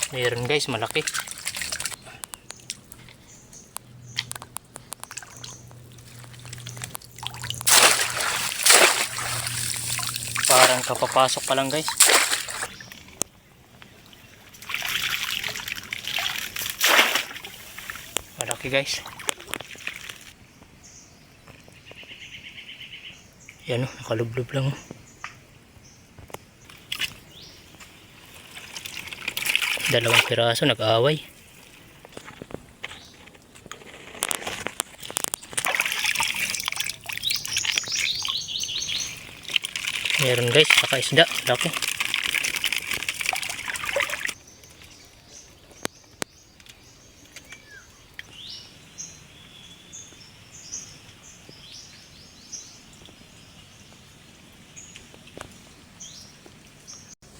Meron guys, malaki. Parang kapapasok pa lang guys. Malaki guys. Yan o, nakalublob lang o. Dalawang piraso nag-aaway. Meron guys, saka isda, laki.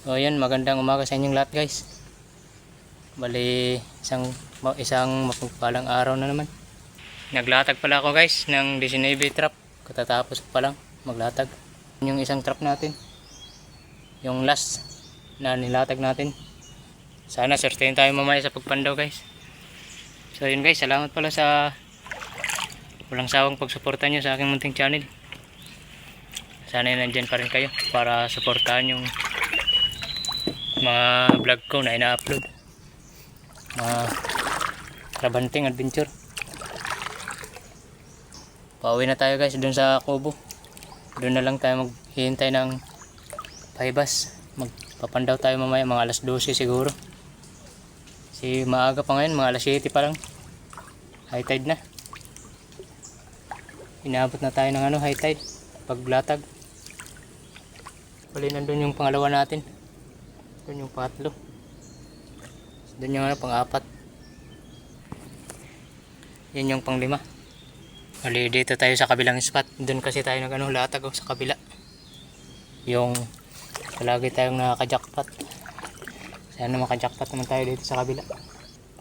So yan, magandang umaga sa inyong lahat guys. Bali, isang mapagpalang araw na naman. Naglatag pala ako guys ng 19 trap. Katatapos pa lang maglatag. Yung isang trap natin, yung last na nilatag natin. Sana certain tayo mamaya sa pagpandaw guys. So yun guys, salamat pala sa walang sawang pagsuporta nyo sa aking munting channel. Sana nandyan pa rin kayo para suportahan yung mga vlog ko na ina-upload, mga trabanting adventure. Pauwi na tayo guys dun sa kubo. Doon na lang tayo maghihintay ng paibas. Magpapandaw tayo mamaya mga alas 12 siguro. Si maaga pa ngayon, mga alas 7 pa lang. High tide na. Inabot na tayo ng high tide paglatag. Bali nandun yung pangalawa natin. Doon yung pangatlo. Doon yung pang-apat. Yan yung pang-5. Bali dito tayo sa kabilang spot. Doon kasi tayo latag sa kabila. Yung palagi tayong nakaka-jackpot. Sana maka-jackpot naman tayo dito sa kabila.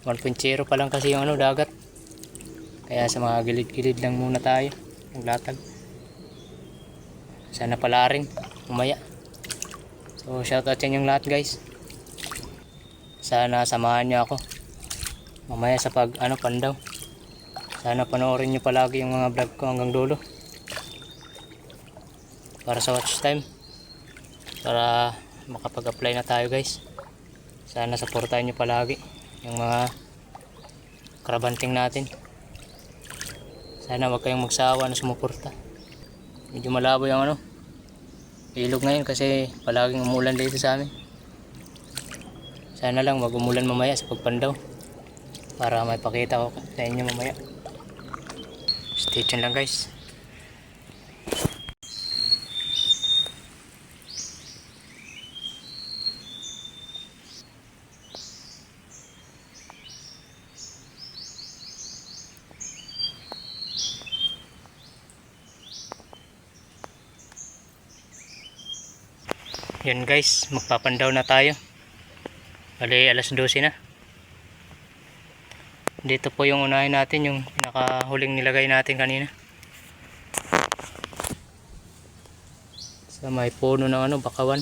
1.0 pa lang kasi yung dagat. Kaya sa mga gilid-gilid lang muna tayo naglatag. Sana pala rin umaya. So shoutout sa inyong lahat guys. Sana samahan niyo ako mamaya sa pandaw. Sana panoorin niyo palagi yung mga vlog ko hanggang dulo. Para sa watch time. Para makapag-apply na tayo guys. Sana supportahan niyo palagi yung mga karabanting natin. Sana wag kayong magsawa na sumuporta. Medyo malabo yung ilog ngayon kasi palaging umulan dito sa amin. Sana lang wag umulan mamaya sa pagpandaw para may pakita ko sa inyo mamaya. Stay tuned lang guys. Yan guys, magpapandaw na tayo. Bali alas 12 na. Dito po yung unahin natin, yung pinakahuling nilagay natin kanina. Sa may puno ng bakawan.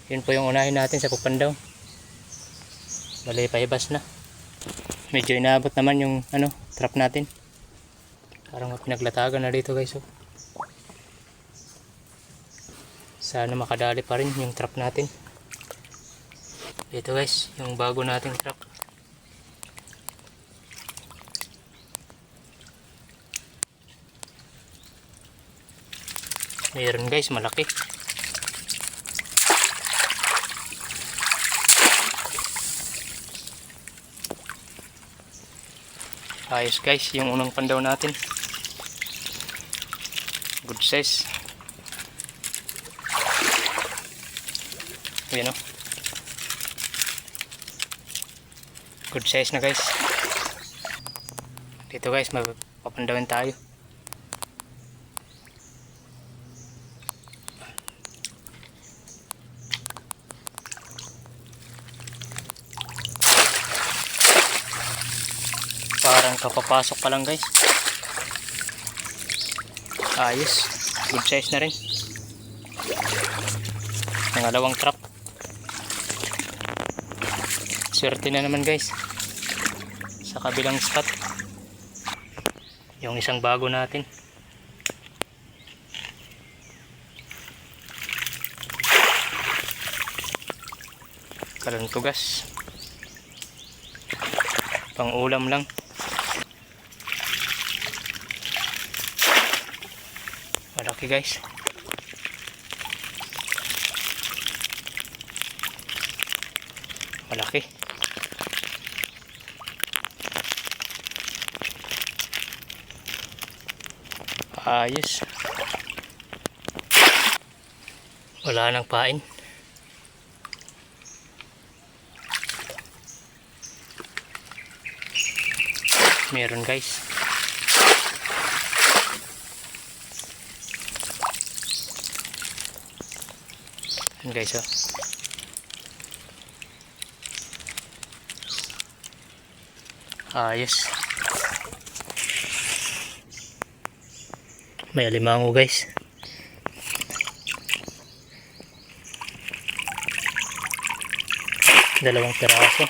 Yun po yung unahin natin sa pagpandaw. Bali paibas na. Medyo inaabot naman yung trap natin. Parang pinaglatagan na dito guys. Sana makadali pa rin yung trap natin. Dito guys, yung bago nating trap. Meron guys, malaki. Ayos guys, yung unang pandaw natin. Good size. Ayan good size na guys. Dito guys, magpapandawin tayo. Parang kapapasok pa lang guys. Ayos, good size na rin. Pangalawang trap. Swerte na naman guys sa kabilang spot, yung isang bago natin. Kalantugas, pang ulam lang. Malaki guys. Malaki. Ayos. Wala nang pain. Meron guys. Yan guys oh. Ayos. May alimango guys. Dalawang piraso.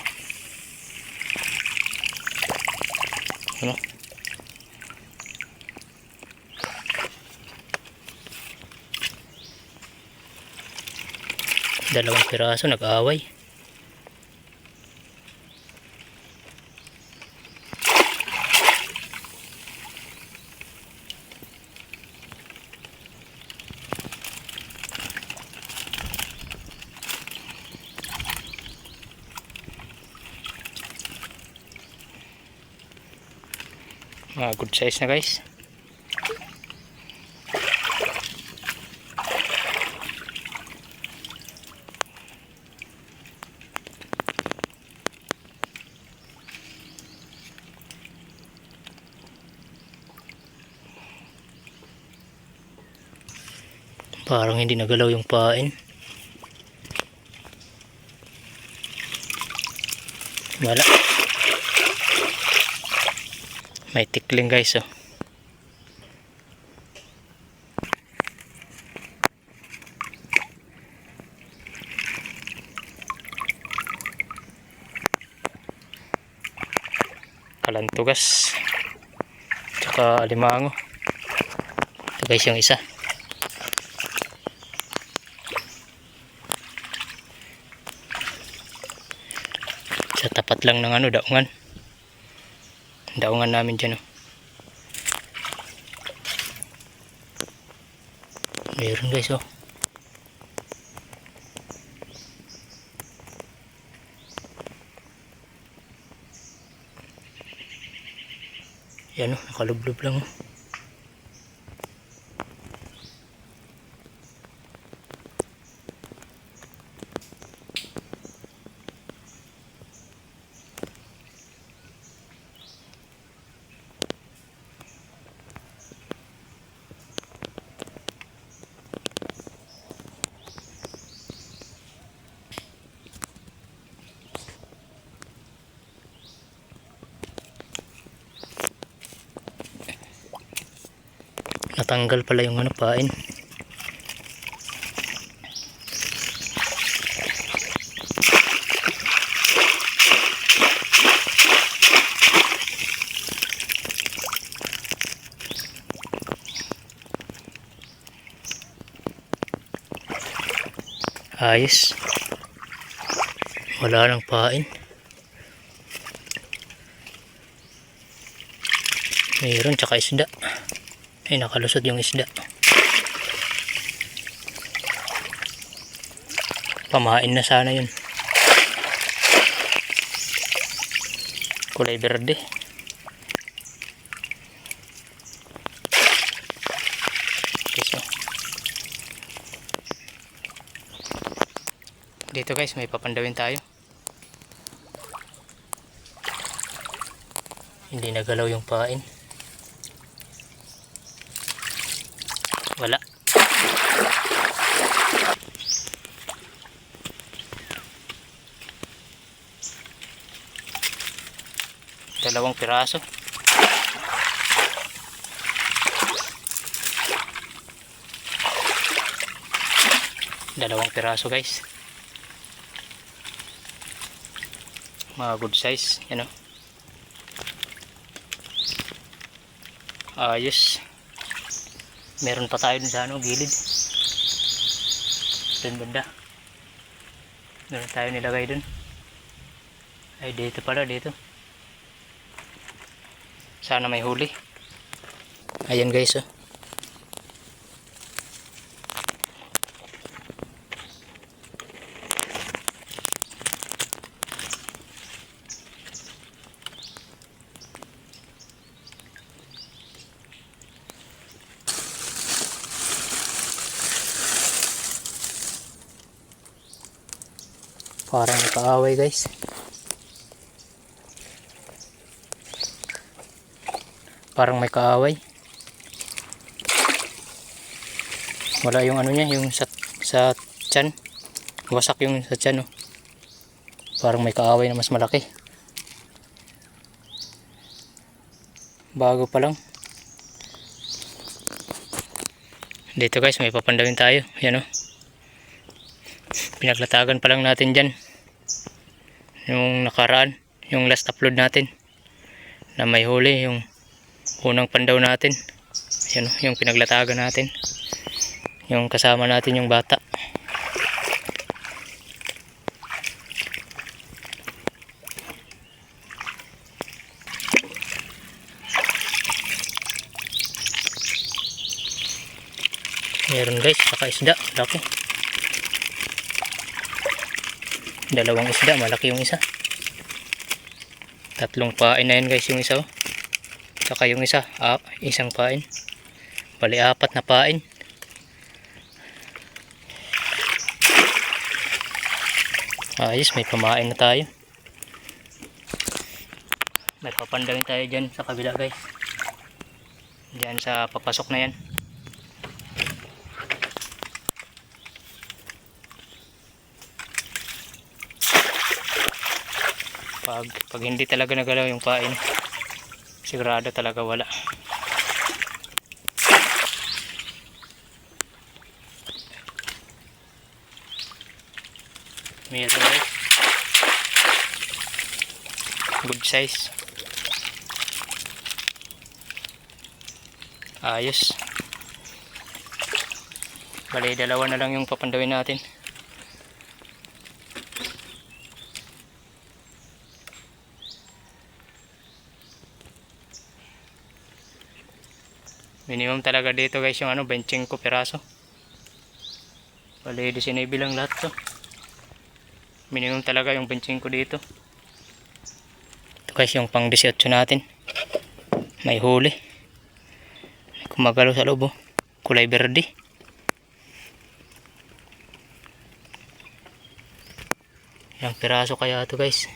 Ano? Dalawang piraso nag-away. Good size na guys. Parang hindi nagalaw yung pain. Wala. May tikling guys oh. Kalantugas tsaka alimango. Ito guys yung isa. Sa tapat lang ng ano, daungan namin dyan oh. Meron guys oh. Yan oh, nakalublob lang oh. Natanggal pala yung ano pain. Ayos. Wala nang pain. Mayroon tsaka isda. Ay, nakalusot yung isda. Pamain na sana yun. Kulay berde. So, dito guys, may papandawin tayo. Hindi nagalaw yung pain. Wala. Dalawang piraso. Dalawang piraso guys. Mga good size. Yan o. Ayos. Meron pa tayo dun sa ano, gilid. Dun banda. Meron tayo nilagay dun. Ay, dito pala, dito. Sana may huli. Ayan guys, oh. Parang nakaaway guys. Parang may kaaway. Wala yung ano niya, yung sa tiyan. Wasak yung sa tiyan, oh. Parang may kaaway na mas malaki. Bago pa lang. Dito guys, may papandawin tayo. Yan, oh. Pinaglatagan pa lang natin dyan. Yung nakaraan, yung last upload natin. Na may huli, yung unang pandaw natin. Yan, oh, yung pinaglatagan natin. Yung kasama natin yung bata. Meron guys, saka isda, laki. Dalawang isda, malaki yung isa. Tatlong pain na yan guys yung isa, oh. Saka yung isa, isang pain. Bali 4 na pain. Ayos, may pamain na tayo. May papandawin tayo dyan sa kabila guys. Dyan sa papasok na yan. Pag hindi talaga nagalaw yung pain, sigurado talaga wala. Meron guys. Good size. Ayos. Bali, dalawa na lang yung papandawin natin. Minimum talaga dito guys yung 25 piraso. Bali, 19 lang lahat to. Minimum talaga yung 25 dito. Ito guys yung pang 18 natin. May huli. May kumagalaw sa loob, oh. Kulay berde. Ilang piraso kaya ito guys?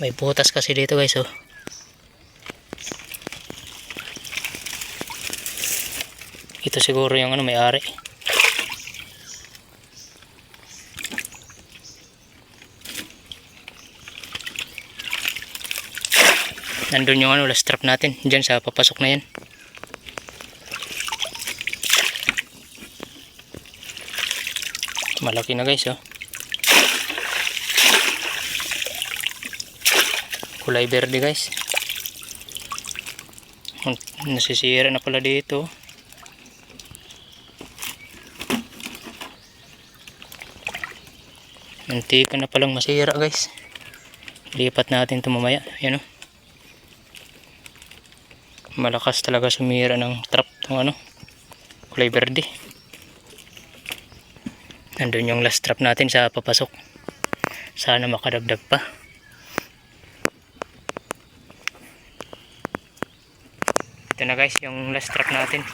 May butas kasi dito guys, oh. Ito siguro yung may-ari. Nandun yung last trap natin, dyan sa papasok na yan. Malaki na guys, oh. Kulay berde guys. Nasisira na pala dito. Antika na palang masira guys. Lipat natin ito mamaya. Yan, oh. Malakas talaga sumira ng trap ng kulay berde. Nandun yung last trap natin sa papasok. Sana makadagdag pa. Ito na guys yung last trap natin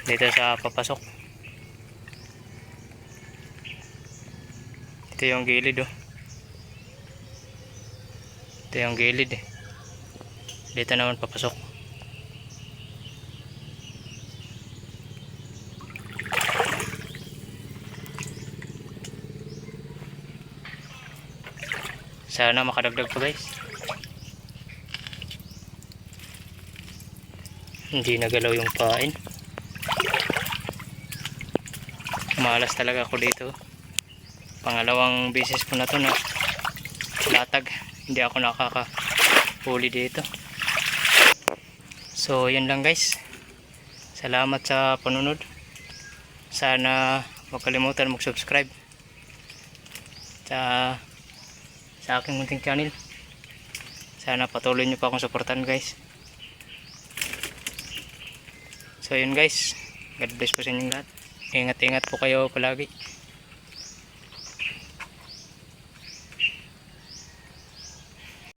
dito sa papasok. Ito yung gilid oh. Ito yung gilid eh. Dito naman papasok. Sana makadagdag pa guys. Hindi nagalaw yung pain. Malas talaga ako dito. Pangalawang beses ko na to na latag. Hindi ako nakakahuli dito. So yun lang guys. Salamat sa panunod. Sana huwag kalimutan mag-subscribe sa aking munting channel. Sana patuloy nyo pa akong supportan guys. So yun guys, God bless po sa inyong lahat. Ingat-ingat po kayo palagi.